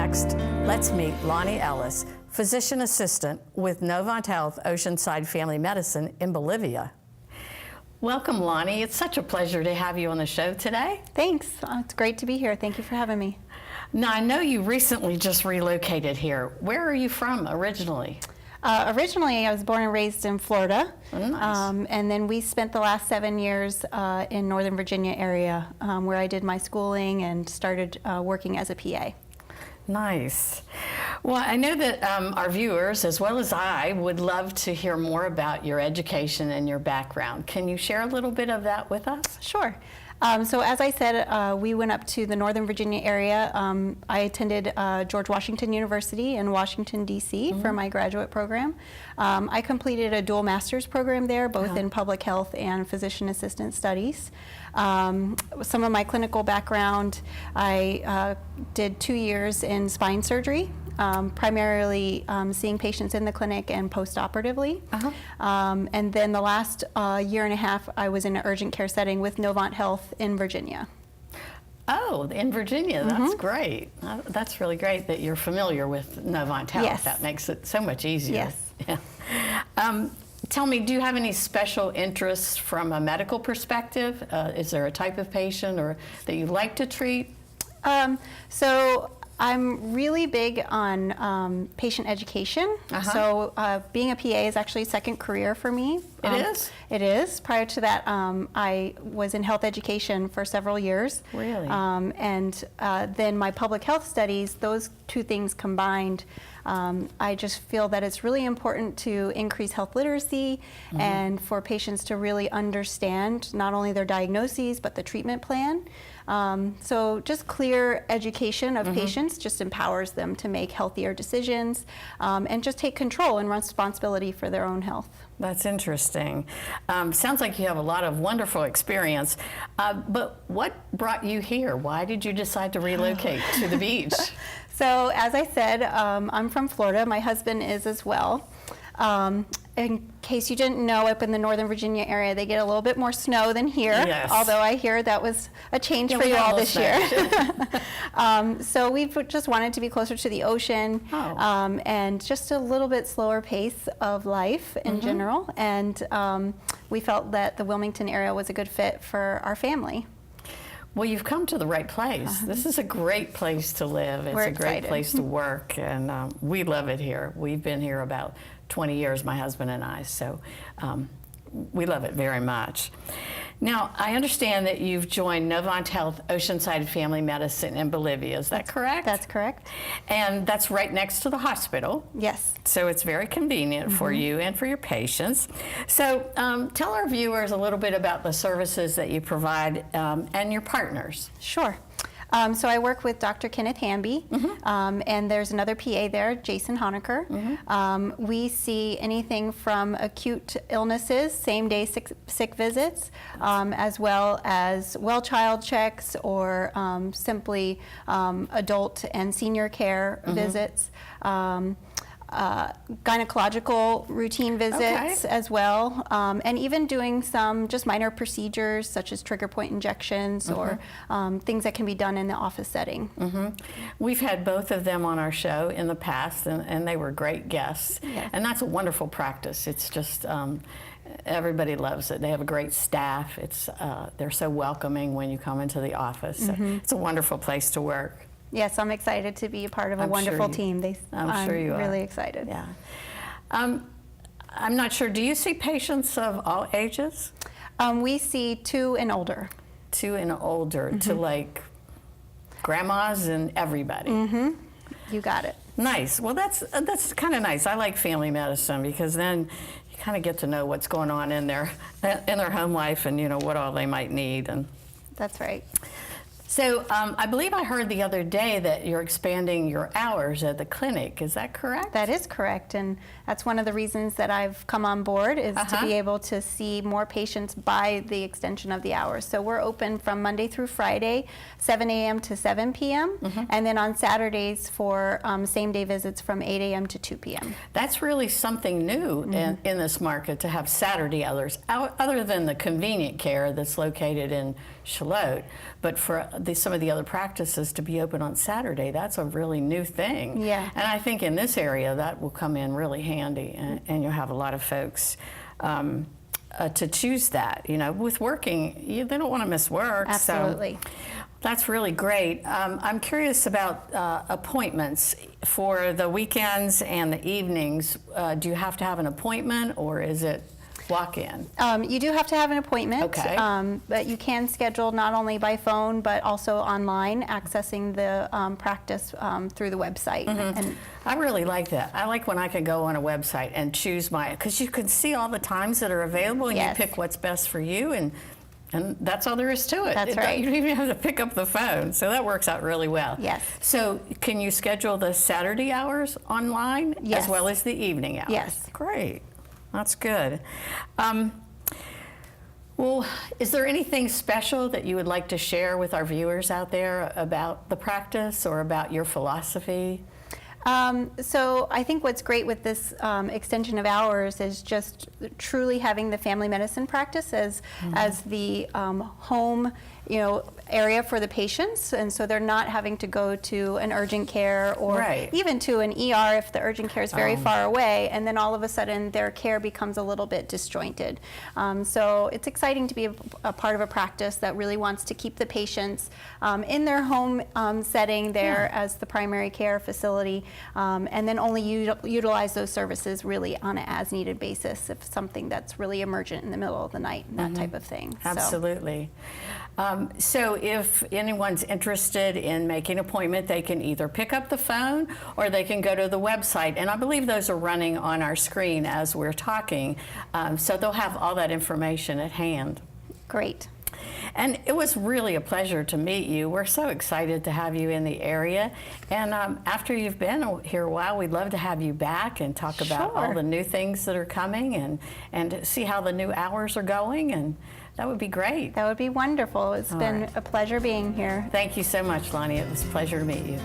next, let's meet Lani Ellis, physician assistant with Novant Health Oceanside Family Medicine in Bolivia. Welcome, Lani. It's such a pleasure to have you on the show today. Thanks. It's great to be here. Thank you for having me. Now, I know you recently just relocated here. Where are you from originally? Originally, I was born and raised in Florida. Oh, nice. And then we spent the last 7 years in Northern Virginia area where I did my schooling and started working as a PA. Nice. Well, I know that our viewers, as well as I, would love to hear more about your education and your background. Can you share a little bit of that with us? Sure. So as I said, we went up to the Northern Virginia area. I attended George Washington University in Washington, D.C. for my graduate program. I completed a dual master's program there, both in public health and physician assistant studies. Some of my clinical background, I did 2 years in spine surgery. Primarily seeing patients in the clinic and post-operatively. And then the last year and a half, I was in an urgent care setting with Novant Health in Virginia. Oh, in Virginia, that's great. That's really great that you're familiar with Novant Health. Yes. That makes it so much easier. Yes. Yeah. Tell me, do you have any special interests from a medical perspective? Is there a type of patient or that you like to treat? So I'm really big on patient education. So being a PA is actually a second career for me. It is? It is. Prior to that, I was in health education for several years. Really? And then my public health studies, those two things combined, I just feel that it's really important to increase health literacy and for patients to really understand not only their diagnoses, but the treatment plan. So just clear education of patients just empowers them to make healthier decisions and just take control and responsibility for their own health. That's interesting. Sounds like you have a lot of wonderful experience. But what brought you here? Why did you decide to relocate to the beach? So as I said, I'm from Florida. My husband is as well. In case you didn't know, up in the Northern Virginia area, they get a little bit more snow than here. Yes. Although I hear that was a change for you all this year. So we've just wanted to be closer to the ocean and just a little bit slower pace of life in general. And we felt that the Wilmington area was a good fit for our family. Well, you've come to the right place. This is a great place to live. It's We're a great excited. place to work, and we love it here. We've been here about 20 years, my husband and I, so we love it very much. Now, I understand that you've joined Novant Health Oceanside Family Medicine in Bolivia. Is that correct? That's correct. And that's right next to the hospital. Yes. So it's very convenient for you and for your patients. So tell our viewers a little bit about the services that you provide and your partners. Sure. So I work with Dr. Kenneth Hamby, and there's another PA there, Jason Honecker. We see anything from acute illnesses, same-day sick visits, as well as well-child checks or simply adult and senior care visits. Gynecological routine visits as well, and even doing some just minor procedures such as trigger point injections or things that can be done in the office setting. We've had both of them on our show in the past, and they were great guests. Yes. And that's a wonderful practice. It's just everybody loves it. They have a great staff. It's they're so welcoming when you come into the office. So it's a wonderful place to work. Yes, I'm excited to be a part of a wonderful team. I'm sure you are. Really excited. Yeah. I'm not sure, do you see patients of all ages? We see 2 and older. 2 and older, to like grandmas and everybody. You got it. Nice. Well, that's kind of nice. I like family medicine because then you kind of get to know what's going on in their home life and what all they might need. And that's right. So I believe I heard the other day that you're expanding your hours at the clinic. Is that correct? That is correct, and that's one of the reasons that I've come on board is to be able to see more patients by the extension of the hours. So we're open from Monday through Friday, 7 a.m. to 7 p.m., and then on Saturdays for same-day visits from 8 a.m. to 2 p.m. That's really something new in this market, to have Saturday hours, other than the convenient care that's located in Charlotte. But for some of the other practices to be open on Saturday, that's a really new thing. Yeah. And I think in this area that will come in really handy, and you'll have a lot of folks to choose that. You know, with working, they don't want to miss work. Absolutely. So that's really great. I'm curious about appointments for the weekends and the evenings. Do you have to have an appointment, or is it walk-in? You do have to have an appointment, Okay. But you can schedule not only by phone but also online, accessing the practice through the website. And I really like that. I like when I can go on a website and choose because you can see all the times that are available, and Yes. you pick what's best for you, and that's all there is to it. That's right. You don't even have to pick up the phone, so that works out really well. Yes. So can you schedule the Saturday hours online Yes. as well as the evening hours? Yes. Great. That's good. Well, is there anything special that you would like to share with our viewers out there about the practice or about your philosophy? So I think what's great with this extension of hours is just truly having the family medicine practice as the home, area for the patients, and so they're not having to go to an urgent care or Right. even to an ER if the urgent care is very far away, and then all of a sudden their care becomes a little bit disjointed. So it's exciting to be a part of a practice that really wants to keep the patients in their home setting there as the primary care facility, and then only utilize those services really on an as-needed basis if something that's really emergent in the middle of the night, that type of thing. Absolutely. So if anyone's interested in making an appointment, they can either pick up the phone or they can go to the website. And I believe those are running on our screen as we're talking. So they'll have all that information at hand. Great. And it was really a pleasure to meet you. We're so excited to have you in the area. And after you've been here a while, we'd love to have you back and talk about all the new things that are coming and see how the new hours are going. And that would be great. That would be wonderful. It's been a pleasure being here. Thank you so much, Lani. It was a pleasure to meet you.